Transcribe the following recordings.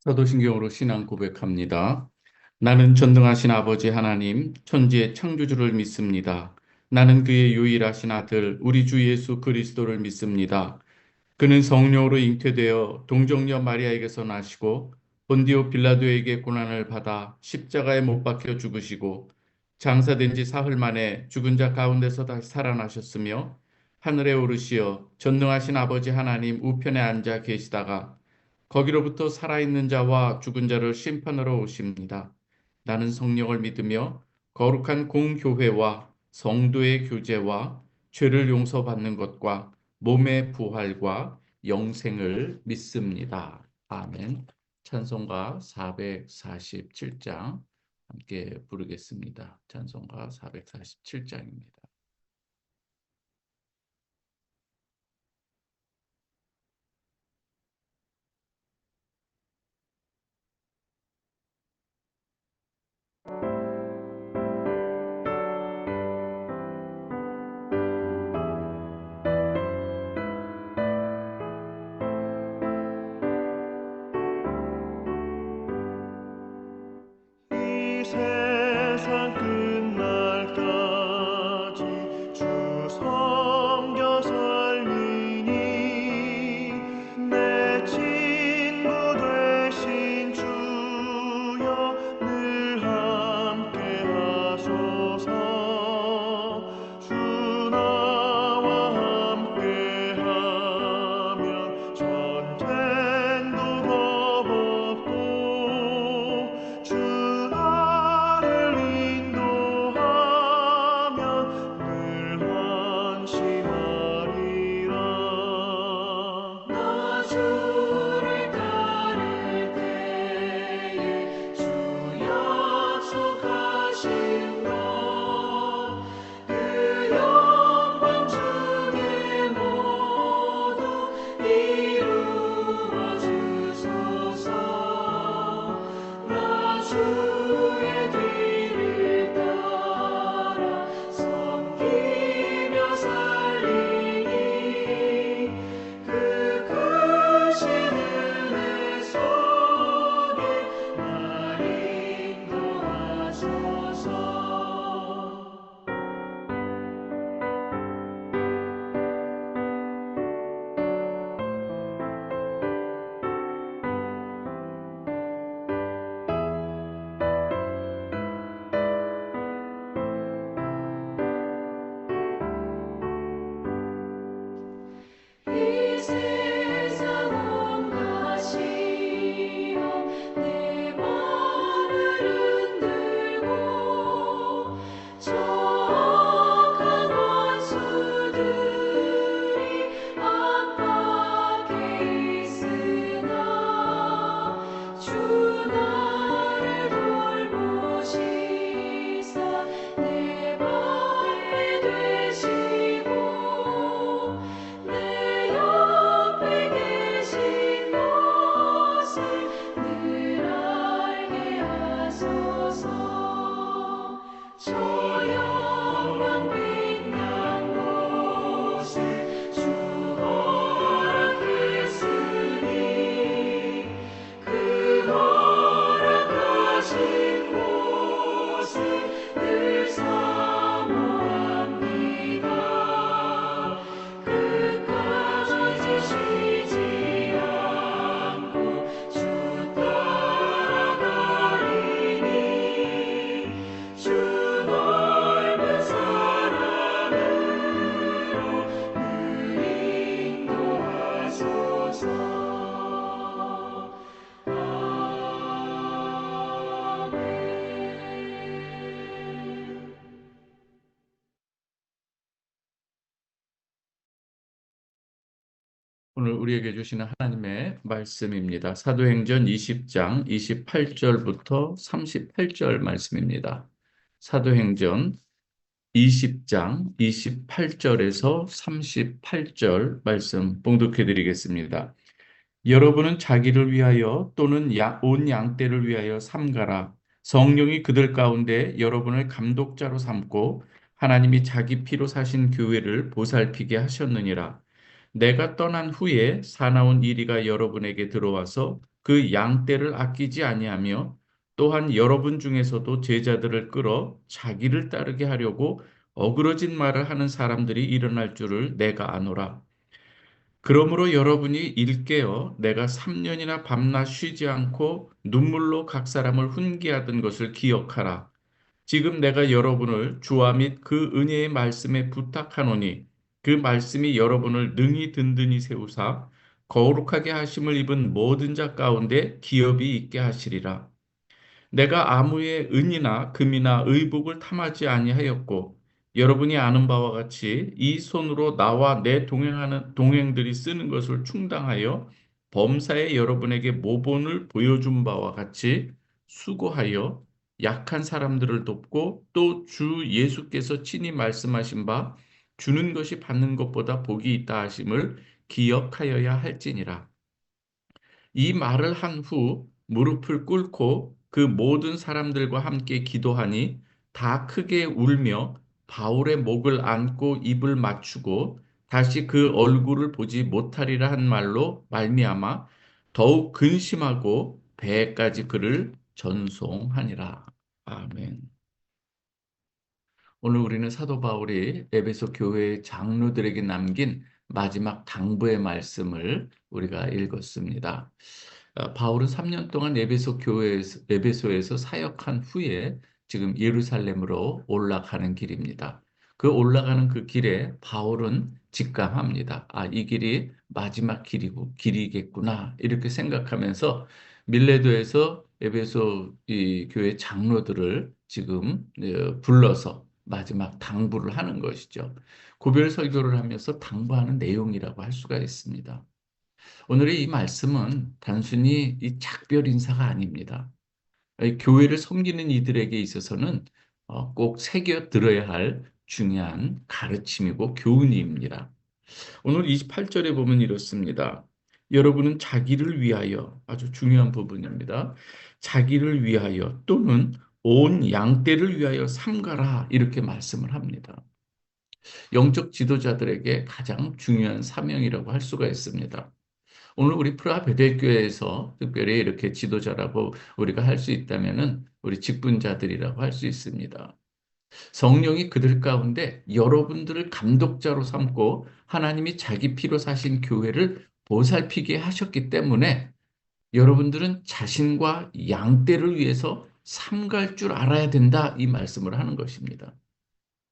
사도신경으로 신앙 고백합니다. 나는 전능하신 아버지 하나님, 천지의 창조주를 믿습니다. 나는 그의 유일하신 아들, 우리 주 예수 그리스도를 믿습니다. 그는 성령으로 잉태되어 동정녀 마리아에게서 나시고 본디오 빌라도에게 고난을 받아 십자가에 못 박혀 죽으시고 장사된 지 사흘 만에 죽은 자 가운데서 다시 살아나셨으며 하늘에 오르시어 전능하신 아버지 하나님 우편에 앉아 계시다가 거기로부터 살아있는 자와 죽은 자를 심판하러 오십니다. 나는 성령을 믿으며 거룩한 공교회와 성도의 교제와 죄를 용서받는 것과 몸의 부활과 영생을 믿습니다. 아멘. 찬송가 447장 함께 부르겠습니다. 찬송가 447장입니다. 이 세상 끝날까지 주 섬겨 살리니 내 친구 되신 주여 늘 함께 하소서. 주 나와 함께 하면 전쟁도 겁없고 주 나를 인도하면 늘 안심하리라. 나 주를 따를 때에 주 약속하신 것, 그 영광 중에 모두 이루어 주소서. 나 주의 뒤를 따라 섬기며 살리니 그 크신 은혜 속에 날 인도하소서. 이 세상 온갖 시험 내 맘을 흔들고 정악한 원수들이 압박해 있으나 주 나를 돌보시사 내 방패 되시고 내 옆에 계신 것을 늘 알게 하소서. 저 영광 빛난 곳에 주 허락했으니 그 허락하신 곳을 늘 사모합니다. 끝까지 쉬지 않고 주 따라가리니 주 넓은 사랑으로 늘 인도하소서. 아멘. 오늘 우리에게 주시는 하나님의 말씀입니다. 사도행전 20장 28절부터 38절 말씀입니다. 사도행전 20장 28절에서 38절 말씀 봉독해 드리겠습니다. 여러분은 자기를 위하여 또는 온 양떼를 위하여 삼가라. 성령이 그들 가운데 여러분을 감독자로 삼고 하나님이 자기 피로 사신 교회를 보살피게 하셨느니라. 내가 떠난 후에 사나운 이리가 여러분에게 들어와서 그 양떼를 아끼지 아니하며 또한 여러분 중에서도 제자들을 끌어 자기를 따르게 하려고 어그러진 말을 하는 사람들이 일어날 줄을 내가 아노라. 그러므로 여러분이 일깨어 내가 3년이나 밤낮 쉬지 않고 눈물로 각 사람을 훈계하던 것을 기억하라. 지금 내가 여러분을 주와 및 그 은혜의 말씀에 부탁하노니 그 말씀이 여러분을 능히 든든히 세우사 거룩하게 하심을 입은 모든 자 가운데 기업이 있게 하시리라. 내가 아무의 은이나 금이나 의복을 탐하지 아니하였고 여러분이 아는 바와 같이 이 손으로 나와 내 동행하는 동행들이 쓰는 것을 충당하여 범사에 여러분에게 모본을 보여준 바와 같이 수고하여 약한 사람들을 돕고 또 주 예수께서 친히 말씀하신 바 주는 것이 받는 것보다 복이 있다 하심을 기억하여야 할지니라. 이 말을 한 후 무릎을 꿇고 그 모든 사람들과 함께 기도하니 다 크게 울며 바울의 목을 안고 입을 맞추고 다시 그 얼굴을 보지 못하리라 한 말로 말미암아 더욱 근심하고 배까지 그를 전송하니라. 아멘. 오늘 우리는 사도 바울이 에베소 교회 장로들에게 남긴 마지막 당부의 말씀을 우리가 읽었습니다. 바울은 3년 동안 에베소에서 사역한 후에 지금 예루살렘으로 올라가는 길입니다. 그 올라가는 그 길에 바울은 직감합니다. 아, 이 길이 마지막 길이겠구나. 이렇게 생각하면서 밀레도에서 에베소 이 교회 장로들을 지금 불러서 마지막 당부를 하는 것이죠. 고별 설교를 하면서 당부하는 내용이라고 할 수가 있습니다. 오늘의 이 말씀은 단순히 이 작별 인사가 아닙니다. 교회를 섬기는 이들에게 있어서는 꼭 새겨 들어야 할 중요한 가르침이고 교훈입니다. 오늘 28절에 보면 이렇습니다. 여러분은 자기를 위하여 아주 중요한 부분입니다. 자기를 위하여 또는 온 양떼를 위하여 삼가라 이렇게 말씀을 합니다. 영적 지도자들에게 가장 중요한 사명이라고 할 수가 있습니다. 오늘 우리 프라 베델교회에서 특별히 이렇게 지도자라고 우리가 할 수 있다면은 우리 직분자들이라고 할 수 있습니다. 성령이 그들 가운데 여러분들을 감독자로 삼고 하나님이 자기 피로 사신 교회를 보살피게 하셨기 때문에 여러분들은 자신과 양떼를 위해서 삼갈 줄 알아야 된다 이 말씀을 하는 것입니다.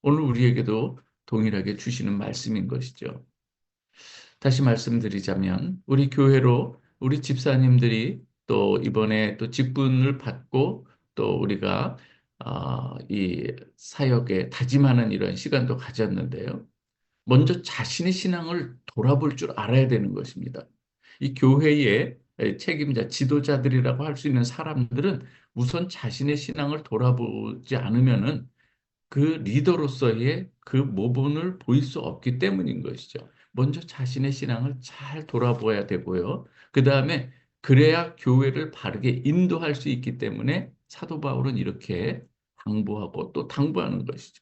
오늘 우리에게도 동일하게 주시는 말씀인 것이죠. 다시 말씀드리자면 우리 교회로 우리 집사님들이 또 이번에 또 직분을 받고 또 우리가 이 사역에 다짐하는 이런 시간도 가졌는데요. 먼저 자신의 신앙을 돌아볼 줄 알아야 되는 것입니다. 이 교회의 책임자, 지도자들이라고 할 수 있는 사람들은 우선 자신의 신앙을 돌아보지 않으면은 그 리더로서의 그 모본을 보일 수 없기 때문인 것이죠. 먼저 자신의 신앙을 잘 돌아보아야 되고요. 그 다음에 그래야 교회를 바르게 인도할 수 있기 때문에 사도 바울은 이렇게 당부하고 또 당부하는 것이죠.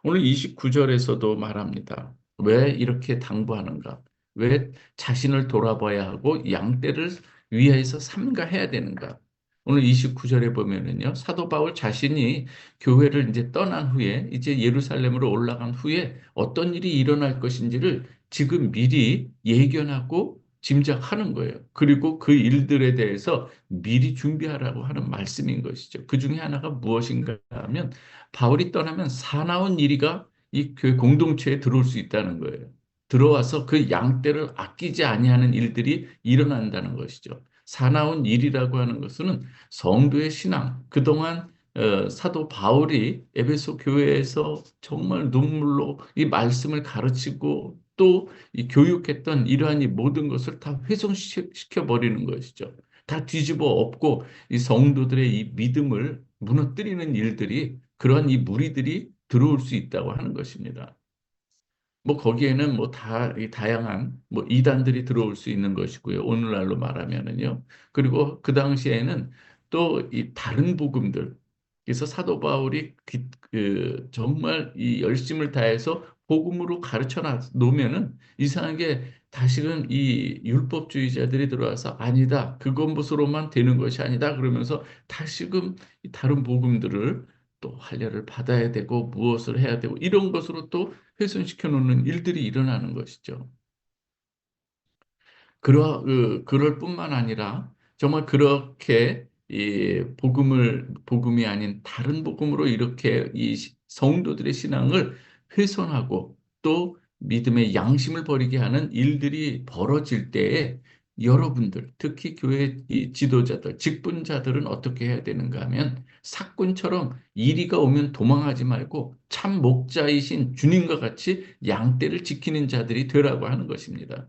오늘 29절에서도 말합니다. 왜 이렇게 당부하는가? 왜 자신을 돌아봐야 하고 양떼를 위해서 삼가해야 되는가? 오늘 29절에 보면은요, 사도 바울 자신이 교회를 이제 떠난 후에, 이제 예루살렘으로 올라간 후에 어떤 일이 일어날 것인지를 지금 미리 예견하고 짐작하는 거예요. 그리고 그 일들에 대해서 미리 준비하라고 하는 말씀인 것이죠. 그 중에 하나가 무엇인가 하면 바울이 떠나면 사나운 이리가 이 교회 공동체에 들어올 수 있다는 거예요. 들어와서 그 양떼를 아끼지 아니하는 일들이 일어난다는 것이죠. 사나운 일이라고 하는 것은 성도의 신앙, 그동안 사도 바울이 에베소 교회에서 정말 눈물로 이 말씀을 가르치고 또 이 교육했던 이러한 이 모든 것을 다 훼손시켜 버리는 것이죠. 다 뒤집어 엎고 이 성도들의 이 믿음을 무너뜨리는 일들이 그러한 이 무리들이 들어올 수 있다고 하는 것입니다. 뭐 거기에는 뭐 다양한 뭐 이단들이 들어올 수 있는 것이고요. 오늘날로 말하면은요. 그리고 그 당시에는 또 이 다른 복음들. 그래서 사도 바울이 정말 이 열심을 다해서 복음으로 가르쳐 놓으면은 이상하게 다시금 이 율법주의자들이 들어와서 아니다. 그것으로만 되는 것이 아니다. 그러면서 다시금 이 다른 복음들을 또 할례를 받아야 되고 무엇을 해야 되고 이런 것으로 또 훼손시켜 놓는 일들이 일어나는 것이죠. 그럴 뿐만 아니라 정말 그렇게 이 복음이 아닌 다른 복음으로 이렇게 이 성도들의 신앙을 훼손하고 또 믿음의 양심을 버리게 하는 일들이 벌어질 때에 여러분들, 특히 교회 이 지도자들, 직분자들은 어떻게 해야 되는가 하면 사꾼처럼 이리가 오면 도망하지 말고 참 목자이신 주님과 같이 양떼를 지키는 자들이 되라고 하는 것입니다.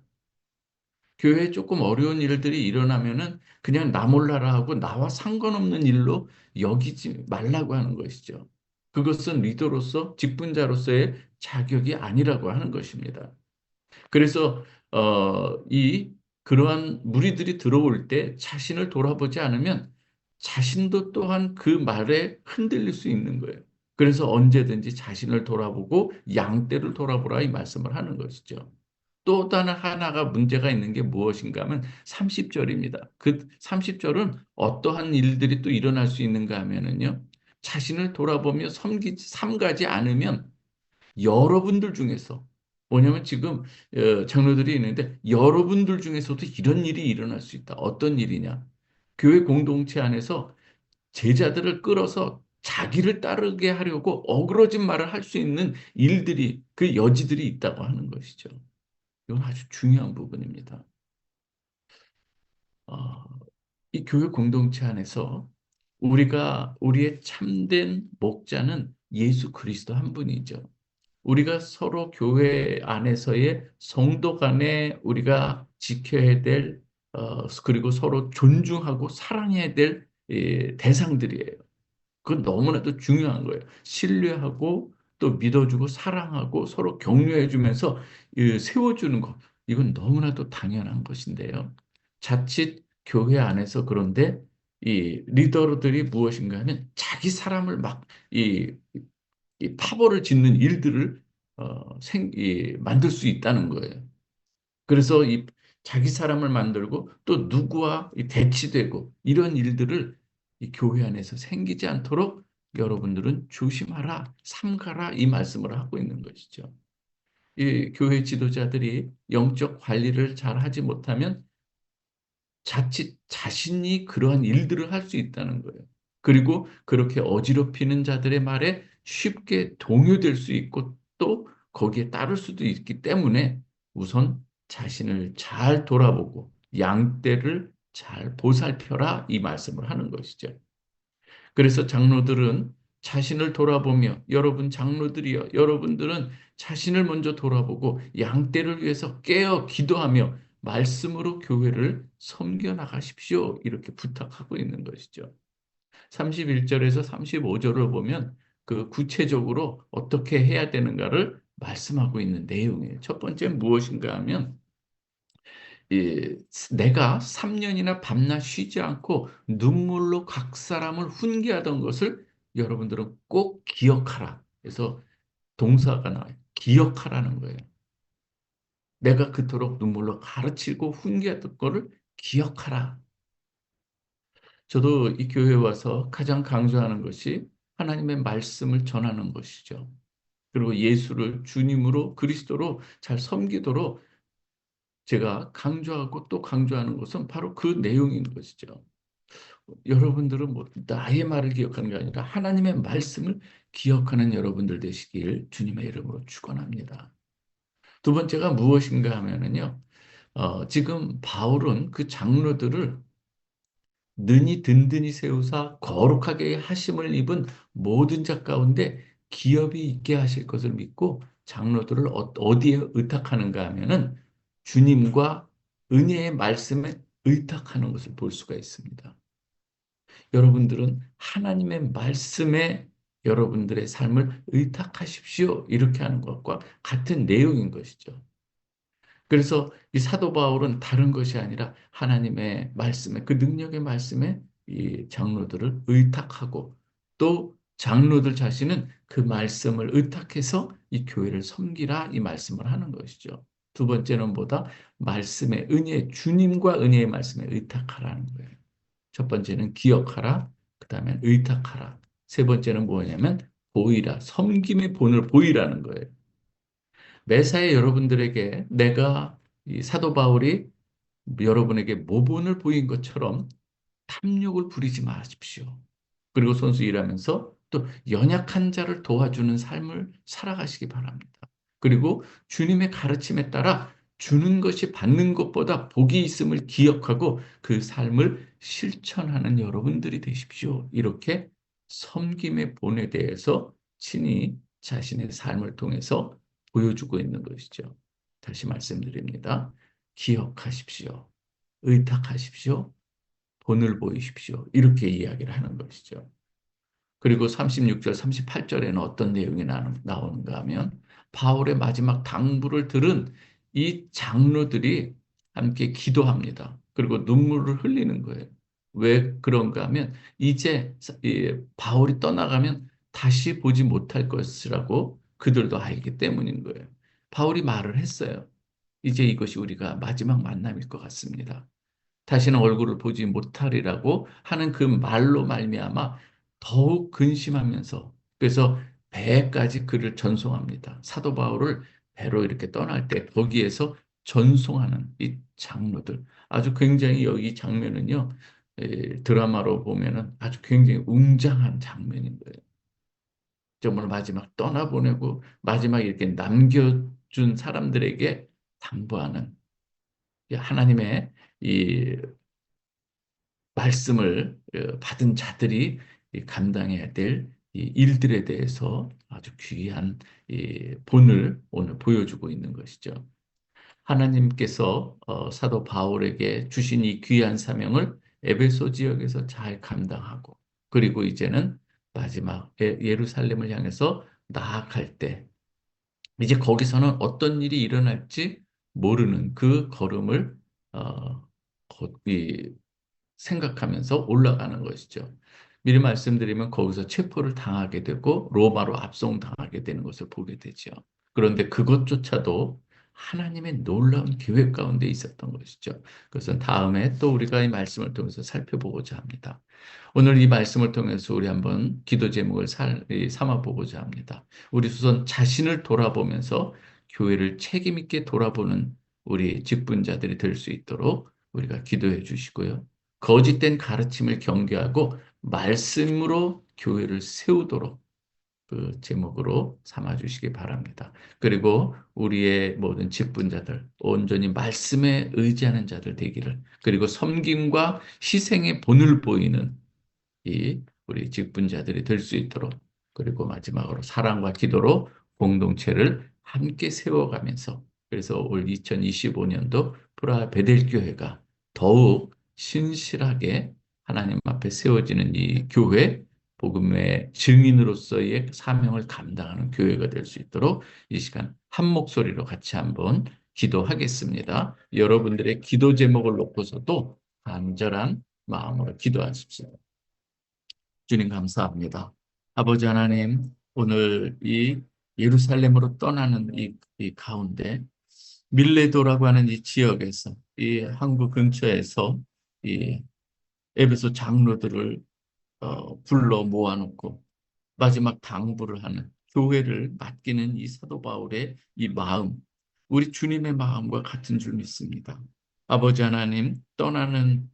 교회에 조금 어려운 일들이 일어나면은 그냥 나 몰라라 하고 나와 상관없는 일로 여기지 말라고 하는 것이죠. 그것은 리더로서 직분자로서의 자격이 아니라고 하는 것입니다. 그래서 이 그러한 무리들이 들어올 때 자신을 돌아보지 않으면 자신도 또한 그 말에 흔들릴 수 있는 거예요. 그래서 언제든지 자신을 돌아보고 양떼를 돌아보라 이 말씀을 하는 것이죠. 또 다른 하나가 문제가 있는 게 무엇인가 하면 30절입니다. 그 30절은 어떠한 일들이 또 일어날 수 있는가 하면은요. 자신을 돌아보며 삼가지 않으면 여러분들 중에서 뭐냐면 지금 장로들이 있는데 여러분들 중에서도 이런 일이 일어날 수 있다. 어떤 일이냐? 교회 공동체 안에서 제자들을 끌어서 자기를 따르게 하려고 어그러진 말을 할 수 있는 일들이 그 여지들이 있다고 하는 것이죠. 이건 아주 중요한 부분입니다. 어, 이 교회 공동체 안에서 우리의 참된 목자는 예수 그리스도 한 분이죠. 우리가 서로 교회 안에서의 성도 간에 우리가 지켜야 될, 그리고 서로 존중하고 사랑해야 될 대상들이에요. 그건 너무나도 중요한 거예요. 신뢰하고 또 믿어주고 사랑하고 서로 격려해주면서 세워주는 것. 이건 너무나도 당연한 것인데요. 자칫 교회 안에서 그런데 이 리더들이 무엇인가 하면 자기 사람을 막 이, 이 파벌을 짓는 일들을 만들 수 있다는 거예요. 그래서 이 자기 사람을 만들고 또 누구와 대치되고 이런 일들을 이 교회 안에서 생기지 않도록 여러분들은 조심하라, 삼가라 이 말씀을 하고 있는 것이죠. 이 교회 지도자들이 영적 관리를 잘 하지 못하면 자칫 자신이 그러한 일들을 할 수 있다는 거예요. 그리고 그렇게 어지럽히는 자들의 말에 쉽게 동요될 수 있고 또 거기에 따를 수도 있기 때문에 우선 자신을 잘 돌아보고 양떼를 잘 보살펴라 이 말씀을 하는 것이죠. 그래서 장로들은 자신을 돌아보며 여러분 장로들이여 여러분들은 자신을 먼저 돌아보고 양떼를 위해서 깨어 기도하며 말씀으로 교회를 섬겨 나가십시오. 이렇게 부탁하고 있는 것이죠. 31절에서 35절을 보면 그 구체적으로 어떻게 해야 되는가를 말씀하고 있는 내용이에요. 첫 번째 무엇인가 하면 내가 3년이나 밤낮 쉬지 않고 눈물로 각 사람을 훈계하던 것을 여러분들은 꼭 기억하라. 그래서 동사가 나와요. 기억하라는 거예요. 내가 그토록 눈물로 가르치고 훈계했던 거를 기억하라. 저도 이 교회에 와서 가장 강조하는 것이 하나님의 말씀을 전하는 것이죠. 그리고 예수를 주님으로 그리스도로 잘 섬기도록 제가 강조하고 또 강조하는 것은 바로 그 내용인 것이죠. 여러분들은 뭐 나의 말을 기억하는 게 아니라 하나님의 말씀을 기억하는 여러분들 되시길 주님의 이름으로 축원합니다. 두 번째가 무엇인가 하면은요. 지금 바울은 그 장로들을 능히 든든히 세우사 거룩하게 하심을 입은 모든 자 가운데 기업이 있게 하실 것을 믿고 장로들을 어디에 의탁하는가 하면은 주님과 은혜의 말씀에 의탁하는 것을 볼 수가 있습니다. 여러분들은 하나님의 말씀에 여러분들의 삶을 의탁하십시오. 이렇게 하는 것과 같은 내용인 것이죠. 그래서 이 사도 바울은 다른 것이 아니라 하나님의 말씀에 그 능력의 말씀에 이 장로들을 의탁하고 또 장로들 자신은 그 말씀을 의탁해서 이 교회를 섬기라 이 말씀을 하는 것이죠. 두 번째는 뭐다? 말씀의 은혜, 주님과 은혜의 말씀에 의탁하라는 거예요. 첫 번째는 기억하라. 그 다음에 의탁하라. 세 번째는 뭐냐면 보이라. 섬김의 본을 보이라는 거예요. 매사에 여러분들에게 내가 이 사도 바울이 여러분에게 모본을 보인 것처럼 탐욕을 부리지 마십시오. 그리고 손수 일하면서 또 연약한 자를 도와주는 삶을 살아가시기 바랍니다. 그리고 주님의 가르침에 따라 주는 것이 받는 것보다 복이 있음을 기억하고 그 삶을 실천하는 여러분들이 되십시오. 이렇게 섬김의 본에 대해서 친히 자신의 삶을 통해서 보여주고 있는 것이죠. 다시 말씀드립니다. 기억하십시오. 의탁하십시오. 본을 보이십시오. 이렇게 이야기를 하는 것이죠. 그리고 36절, 38절에는 어떤 내용이 나오는가 하면 바울의 마지막 당부를 들은 이 장로들이 함께 기도합니다. 그리고 눈물을 흘리는 거예요. 왜 그런가 하면 이제 바울이 떠나가면 다시 보지 못할 것이라고 그들도 알기 때문인 거예요. 바울이 말을 했어요. 이제 이것이 우리가 마지막 만남일 것 같습니다. 다시는 얼굴을 보지 못하리라고 하는 그 말로 말미암아 더욱 근심하면서 그래서 배까지 그를 전송합니다. 사도 바울을 배로 이렇게 떠날 때 거기에서 전송하는 이 장로들 아주 굉장히 여기 장면은요 드라마로 보면은 아주 굉장히 웅장한 장면인 거예요. 정말 마지막 떠나보내고 마지막 이렇게 남겨준 사람들에게 당부하는 하나님의 이 말씀을 받은 자들이 감당해야 될 이 일들에 대해서 아주 귀한 이 본을 오늘 보여주고 있는 것이죠. 하나님께서 사도 바울에게 주신 이 귀한 사명을 에베소 지역에서 잘 감당하고 그리고 이제는 마지막 예루살렘을 향해서 나아갈 때 이제 거기서는 어떤 일이 일어날지 모르는 그 걸음을 어, 생각하면서 올라가는 것이죠. 미리 말씀드리면 거기서 체포를 당하게 되고 로마로 압송당하게 되는 것을 보게 되죠. 그런데 그것조차도 하나님의 놀라운 계획 가운데 있었던 것이죠. 그것은 다음에 또 우리가 이 말씀을 통해서 살펴보고자 합니다. 오늘 이 말씀을 통해서 우리 한번 기도 제목을 삼아 보고자 합니다. 우리 우선 자신을 돌아보면서 교회를 책임 있게 돌아보는 우리 직분자들이 될 수 있도록 우리가 기도해 주시고요. 거짓된 가르침을 경계하고 말씀으로 교회를 세우도록 그 제목으로 삼아 주시기 바랍니다. 그리고 우리의 모든 직분자들, 온전히 말씀에 의지하는 자들 되기를, 그리고 섬김과 희생의 본을 보이는 이 우리 직분자들이 될 수 있도록, 그리고 마지막으로 사랑과 기도로 공동체를 함께 세워가면서, 그래서 올 2025년도 프라하 베델교회가 더욱 신실하게 하나님 앞에 세워지는 이 교회, 복음의 증인으로서의 사명을 감당하는 교회가 될 수 있도록 이 시간 한 목소리로 같이 한번 기도하겠습니다. 여러분들의 기도 제목을 놓고서도 간절한 마음으로 기도하십시오. 주님 감사합니다. 아버지 하나님, 오늘 이 예루살렘으로 떠나는 이 가운데 밀레도라고 하는 이 지역에서 이 항구 근처에서 이 에베소 장로들을 불러 모아놓고 마지막 당부를 하는 교회를 맡기는 이 사도 바울의 이 마음, 우리 주님의 마음과 같은 줄 믿습니다. 아버지 하나님, 떠나는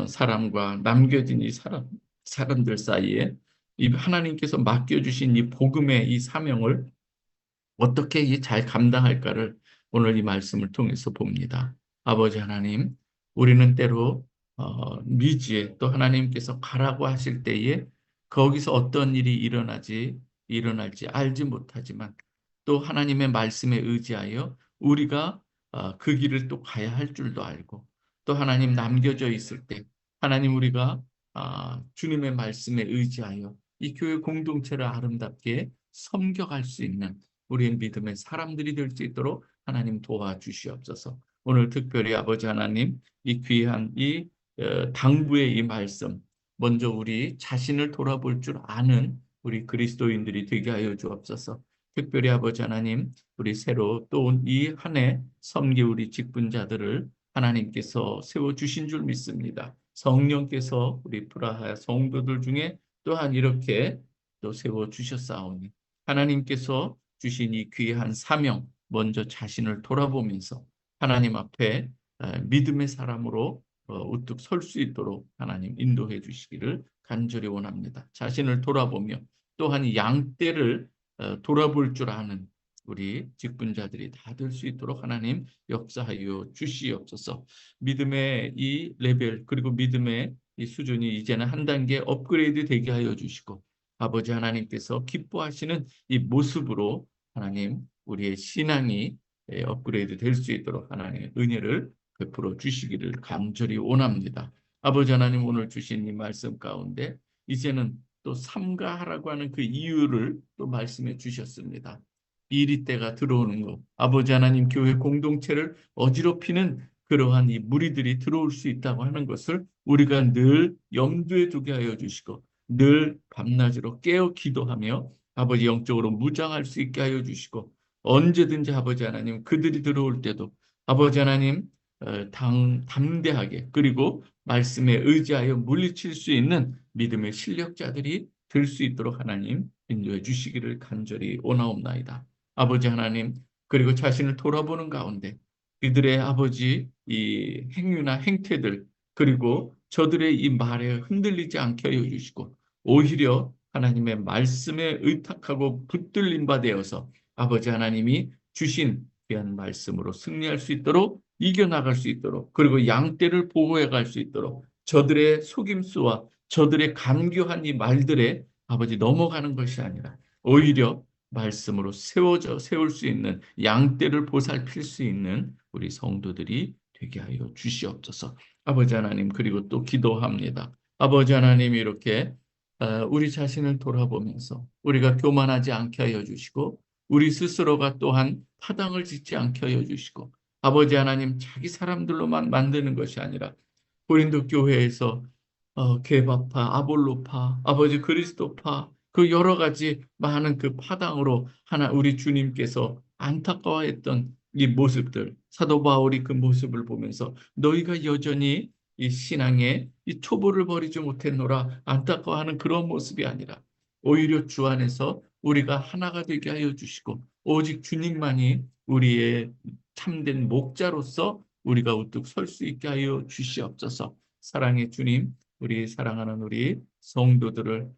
사람과 남겨진 이 사람들 사이에 이 하나님께서 맡겨주신 이 복음의 이 사명을 어떻게 잘 감당할까를 오늘 이 말씀을 통해서 봅니다. 아버지 하나님, 우리는 때로 미지에 또 하나님께서 가라고 하실 때에 거기서 어떤 일이 일어날지 알지 못하지만 또 하나님의 말씀에 의지하여 우리가 그 길을 또 가야 할 줄도 알고 또 하나님 남겨져 있을 때 하나님 우리가 주님의 말씀에 의지하여 이 교회 공동체를 아름답게 섬겨갈 수 있는 우리의 믿음의 사람들이 될 수 있도록 하나님 도와주시옵소서. 오늘 특별히 아버지 하나님 이 귀한 이 당부의 이 말씀 먼저 우리 자신을 돌아볼 줄 아는 우리 그리스도인들이 되게 하여 주옵소서. 특별히 아버지 하나님, 우리 새로 또 이 한 해 섬기 우리 직분자들을 하나님께서 세워주신 줄 믿습니다. 성령께서 우리 프라하 성도들 중에 또한 이렇게 또 세워주셨사오니 하나님께서 주신 이 귀한 사명, 먼저 자신을 돌아보면서 하나님 앞에 믿음의 사람으로 우뚝 설 수 있도록 하나님 인도해 주시기를 간절히 원합니다. 자신을 돌아보며 또한 양떼를 돌아볼 줄 아는 우리 직분자들이 다 될 수 있도록 하나님 역사하여 주시옵소서. 믿음의 이 레벨 그리고 믿음의 이 수준이 이제는 한 단계 업그레이드 되게 하여 주시고 아버지 하나님께서 기뻐하시는 이 모습으로 하나님 우리의 신앙이 업그레이드 될 수 있도록 하나님의 은혜를 베풀어 주시기를 간절히 원합니다. 아버지 하나님 오늘 주신 이 말씀 가운데 이제는 또 삼가하라고 하는 그 이유를 또 말씀해 주셨습니다. 이리 때가 들어오는 것, 아버지 하나님 교회 공동체를 어지럽히는 그러한 이 무리들이 들어올 수 있다고 하는 것을 우리가 늘 염두에 두게 하여 주시고 늘 밤낮으로 깨어 기도하며 아버지 영적으로 무장할 수 있게 하여 주시고 언제든지 아버지 하나님 그들이 들어올 때도 아버지 하나님 담대하게 그리고 말씀에 의지하여 물리칠 수 있는 믿음의 실력자들이 될 수 있도록 하나님 인도해 주시기를 간절히 원하옵나이다. 아버지 하나님 그리고 자신을 돌아보는 가운데 그들의 아버지 이 행위나 행태들 그리고 저들의 이 말에 흔들리지 않게 하여 주시고 오히려 하나님의 말씀에 의탁하고 붙들림 바 되어서 아버지 하나님이 주신 귀한 말씀으로 승리할 수 있도록 이겨나갈 수 있도록 그리고 양떼를 보호해 갈 수 있도록 저들의 속임수와 저들의 간교한 이 말들에 아버지 넘어가는 것이 아니라 오히려 말씀으로 세울 수 있는 양떼를 보살필 수 있는 우리 성도들이 되게 하여 주시옵소서. 아버지 하나님 그리고 또 기도합니다. 아버지 하나님 이렇게 우리 자신을 돌아보면서 우리가 교만하지 않게 하여 주시고 우리 스스로가 또한 파당을 짓지 않게 하여 주시고 아버지 하나님 자기 사람들로만 만드는 것이 아니라 고린도 교회에서 게바파, 아볼로파, 아버지 그리스도파 그 여러 가지 많은 그 파당으로 하나 우리 주님께서 안타까워했던 이 모습들 사도 바울이 그 모습을 보면서 너희가 여전히 이 신앙에 이 초보를 버리지 못했노라 안타까워하는 그런 모습이 아니라 오히려 주 안에서 우리가 하나가 되게 하여 주시고 오직 주님만이 우리의 참된 목자로서 우리가 우뚝 설 수 있게 하여 주시옵소서. 사랑의 주님, 우리 사랑하는 우리 성도들을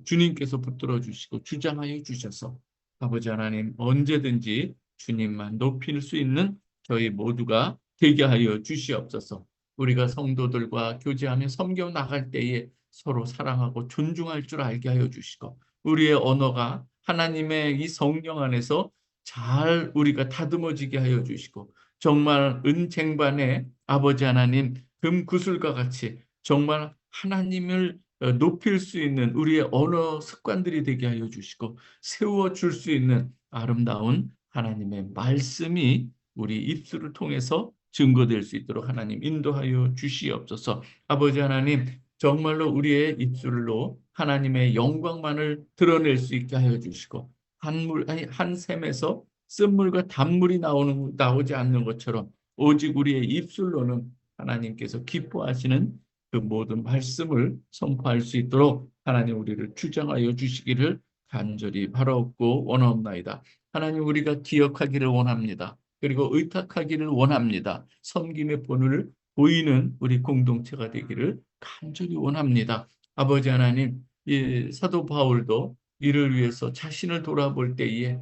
주님께서 붙들어 주시고 주장하여 주셔서 아버지 하나님 언제든지 주님만 높일 수 있는 저희 모두가 되게 하여 주시옵소서. 우리가 성도들과 교제하며 섬겨 나갈 때에 서로 사랑하고 존중할 줄 알게 하여 주시고 우리의 언어가 하나님의 이 성령 안에서 잘 우리가 다듬어지게 하여 주시고 정말 은쟁반에 아버지 하나님 금구슬과 같이 정말 하나님을 높일 수 있는 우리의 언어 습관들이 되게 하여 주시고 세워줄 수 있는 아름다운 하나님의 말씀이 우리 입술을 통해서 증거될 수 있도록 하나님 인도하여 주시옵소서. 아버지 하나님 정말로 우리의 입술로 하나님의 영광만을 드러낼 수 있게 하여 주시고 한 샘에서 쓴물과 단물이 나오지 않는 것처럼 오직 우리의 입술로는 하나님께서 기뻐하시는 그 모든 말씀을 선포할 수 있도록 하나님 우리를 주장하여 주시기를 간절히 바라옵고 원하옵나이다. 하나님 우리가 기억하기를 원합니다. 그리고 의탁하기를 원합니다. 섬김의 본을 보이는 우리 공동체가 되기를 간절히 원합니다. 아버지 하나님 이 사도 바울도 이를 위해서 자신을 돌아볼 때에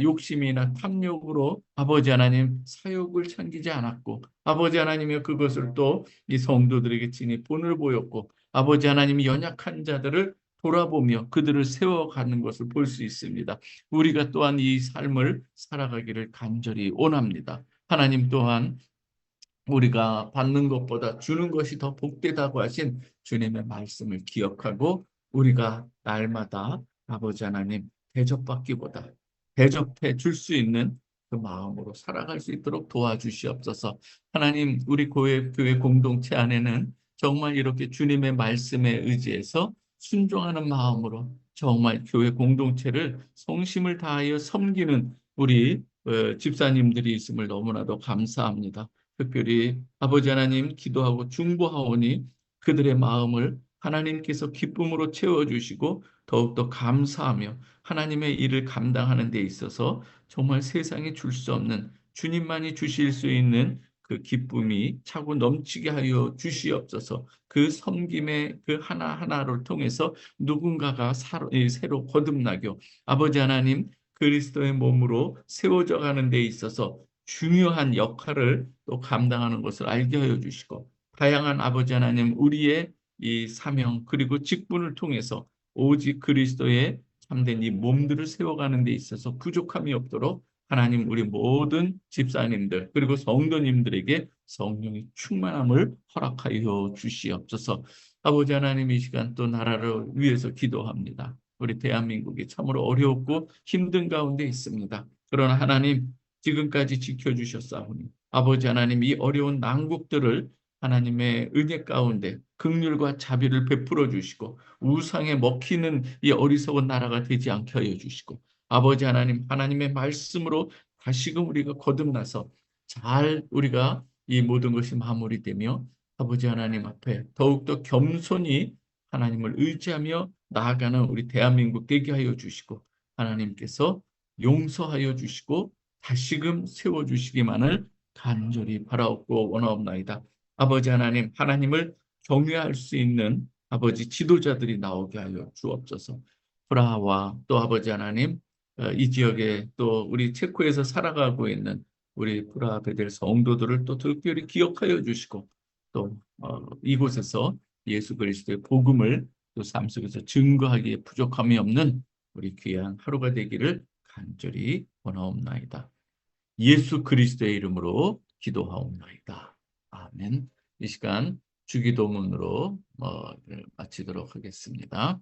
욕심이나 탐욕으로 아버지 하나님 사욕을 챙기지 않았고 아버지 하나님의 그것을 또 이 성도들에게 친히 본을 보였고 아버지 하나님이 연약한 자들을 돌아보며 그들을 세워가는 것을 볼 수 있습니다. 우리가 또한 이 삶을 살아가기를 간절히 원합니다. 하나님 또한 우리가 받는 것보다 주는 것이 더 복되다고 하신 주님의 말씀을 기억하고 우리가 날마다 아버지 하나님 대접받기보다 대접해 줄 수 있는 그 마음으로 살아갈 수 있도록 도와주시옵소서. 하나님 우리 교회 공동체 안에는 정말 이렇게 주님의 말씀에 의지해서 순종하는 마음으로 정말 교회 공동체를 성심을 다하여 섬기는 우리 집사님들이 있음을 너무나도 감사합니다. 특별히 아버지 하나님 기도하고 중보하오니 그들의 마음을 하나님께서 기쁨으로 채워주시고 더욱더 감사하며 하나님의 일을 감당하는 데 있어서 정말 세상에 줄 수 없는 주님만이 주실 수 있는 그 기쁨이 차고 넘치게 하여 주시옵소서. 그 섬김의 그 하나하나를 통해서 누군가가 새로 거듭나게 아버지 하나님 그리스도의 몸으로 세워져 가는 데 있어서 중요한 역할을 또 감당하는 것을 알게 하여 주시고 다양한 아버지 하나님 우리의 이 사명 그리고 직분을 통해서 오직 그리스도의 참된 이 몸들을 세워가는 데 있어서 부족함이 없도록 하나님 우리 모든 집사님들 그리고 성도님들에게 성령의 충만함을 허락하여 주시옵소서. 아버지 하나님 이 시간 또 나라를 위해서 기도합니다. 우리 대한민국이 참으로 어렵고 힘든 가운데 있습니다. 그러나 하나님 지금까지 지켜주셨사오니 아버지 하나님 이 어려운 난국들을 하나님의 은혜 가운데 긍휼과 자비를 베풀어 주시고 우상에 먹히는 이 어리석은 나라가 되지 않게 하여 주시고 아버지 하나님 하나님의 말씀으로 다시금 우리가 거듭나서 잘 우리가 이 모든 것이 마무리되며 아버지 하나님 앞에 더욱더 겸손히 하나님을 의지하며 나아가는 우리 대한민국 되게 하여 주시고 하나님께서 용서하여 주시고 다시금 세워주시기만을 간절히 바라옵고 원하옵나이다. 아버지 하나님, 하나님을 경외할 수 있는 아버지 지도자들이 나오게 하여 주옵소서. 프라하와 또 아버지 하나님, 이 지역에 또 우리 체코에서 살아가고 있는 우리 프라하 베델 성도들을 또 특별히 기억하여 주시고 또 이곳에서 예수 그리스도의 복음을 또 삶 속에서 증거하기에 부족함이 없는 우리 귀한 하루가 되기를 간절히 원하옵나이다. 예수 그리스도의 이름으로 기도하옵나이다. 아멘. 이 시간 주기도문으로 마치도록 하겠습니다.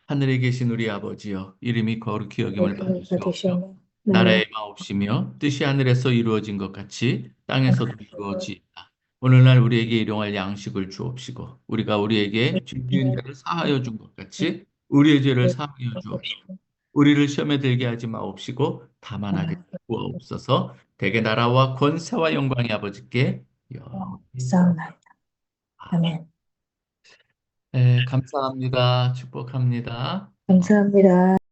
하늘에 계신 우리 아버지여, 이름이 거룩히 여김을 받으시오며 나라의 마옵시며 뜻이 하늘에서 이루어진 것 같이 땅에서도 이루어지이다. 오늘날 우리에게 일용할 양식을 주옵시고 우리가 우리에게 죄 지은 자를 사하여 준 것 같이 우리의 죄를 사하여 주옵시고 우리를 시험에 들게 하지 마옵시고 다만 하게 구하옵소서. 대개 나라와 권세와 영광이 아버지께 영원히. 아멘. 감사합니다. 축복합니다. 감사합니다.